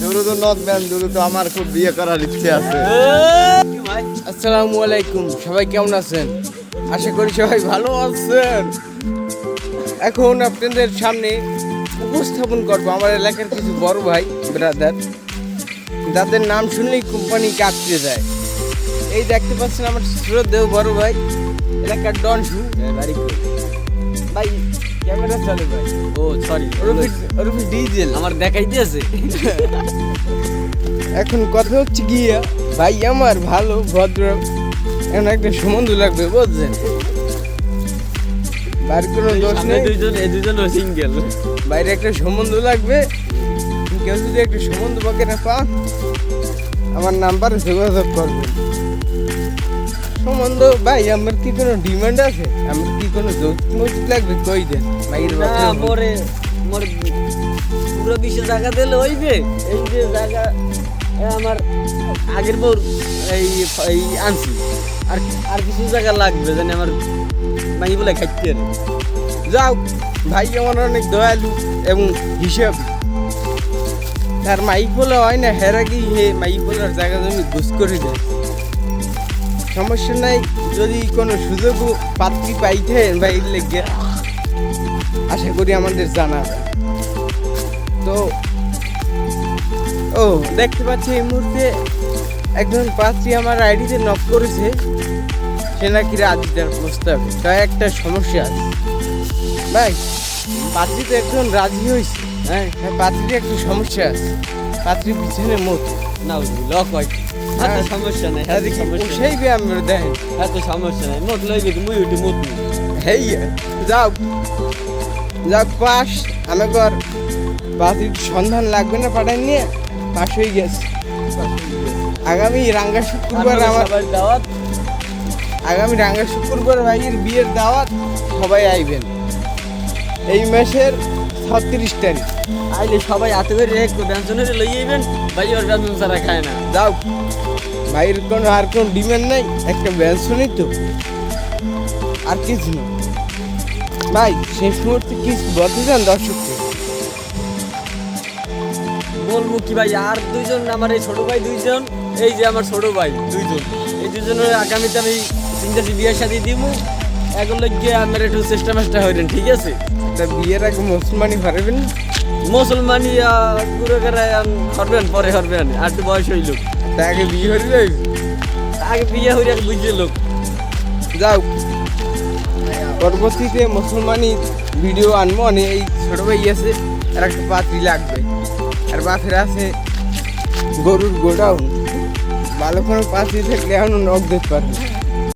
দ্রুত নদ ম্যান দ্রুত আমার খুব বিয়ে করার ইচ্ছে আছে। আসসালামু আলাইকুম, সবাই কেমন আছেন? আশা করি সবাই ভালো আছেন। এখন আপনাদের সামনে উপস্থাপন করবো আমার এলাকার কিছু বড় ভাই ব্রাদার, যাদের নাম শুনলেই কোম্পানি কাঁপতে যায়। এই দেখতে পাচ্ছেন আমার শ্রদ্ধেয় বড় ভাই, এলাকার ডন শু গাড়ি ভাই, ক্যামেরা চলে ভাই। ও সরি, ওর ডিজেল আমার দেখাই দিয়েছে। এখন কথা হচ্ছে গিয়া ভাই আমার ভালো ভদ্র এমন একটা সম্বন্ধ লাগবে, বুঝছেন? বাড়ির কোনো দোষ নেই, দুজন সিঙ্গেল। বাইরে একটা সম্বন্ধ লাগবে। কেউ যদি একটা সম্বন্ধ পাকে না পান, আমার নাম্বারে যোগাযোগ করবেন। সম্বন্ধ ভাই, আমার কি কোনো ডিমান্ড আছে? আমার কি কোনো যৌতুক মৌতুক লাগবে? কই দেন ভাইয়ের না বাপরে। মোরে পুরো 20 জায়গা দিলে হইবে। এই যে জায়গা আমার আগের বউ এই আনছি, আর আর কিছু জায়গা লাগবে জানি আমার মাই বলে খাইতে। যাও ভাই, আমার অনেক দয়ালু এবং হিসাব। তার মাইক বলে হয় না, হেরা কি হে মাইক বলার জায়গা জমি ঘুষ করে দেয়। সমস্যা নাই, যদি কোনো সুযোগ পাত্রী পাইতে ভাই লেগে আশা করি আমাদের জানাবে। তো ও দেখতে পাচ্ছি এই মুহূর্তে একজন পাত্রী আমার আইডিতে নক করেছে, সে নাকি রাজি দেওয়ার প্রস্তাবে। তাই একটা সমস্যা আছে ভাই, পাত্রী তো একজন রাজি হয়েছে, হ্যাঁ পাত্রীর একটা সমস্যা আছে। পাত্রীর পিছনে মত না লক হয়, এত সমস্যা নাই, এত সমস্যা সেই ব্যায়াম দেখেন, এত সমস্যা নাই। মত লইবে তো মুই উঠি মত নেই। হেই যাও যাক পাস। আমাকে পাত্রীর সন্ধান লাগবে না, পাঠাই নিয়ে পাশ হয়ে গেছে। আগামী রাঙ্গা শুক্রবার আমার দাওয়াত, আগামী রাঙ্গা শুক্রবার ভাইয়ের বিয়ের দাওয়াত, সবাই আইবেন এই মাসের 36 তারিখ। আইলে সবাই হাতে করে একটু ব্যঞ্জনের লই আইবেন। ভাই ওর ব্যঞ্জন ছাড়া খায় না। যাও ভাইয়ের কোনো আর কোনো ডিমান্ড নাই, একটা ব্যান্ড শুনি তো, আর কিছু না ভাই। শেষ মুহূর্তে কিছু বলতে চান দর্শককে? বলবো কি ভাই, আর দুইজন আমার এই ছোট ভাই দুইজন, এই যে আমার ছোট ভাই দুইজন, এই দুজনের আগামীতে আমি চিন্তাছি বিয়ের সাথে দিব। এগুলো গিয়ে আমার একটু চেষ্টা মেষ্টা হইলেন, ঠিক আছে? তা বিয়ের আগে মুসলমানি পারবেন? মুসলমানি গুরু করে হরবেন, পরে হরবেন, আর একটু বয়স হইল। তা আগে বিয়ে হয়ে যাবে। আগে বিয়ে হইলে বুঝছে লোক। যাও পরবর্তীতে মুসলমানি ভিডিও আনবো। এই ছোট ভাই আছে, আর একটা পাত্রী লাগবে, আর বাপের আছে গরুর গোডাউন। ভালো কোনো পাত্রী থাকলে এখন নখ দিতে পারবে।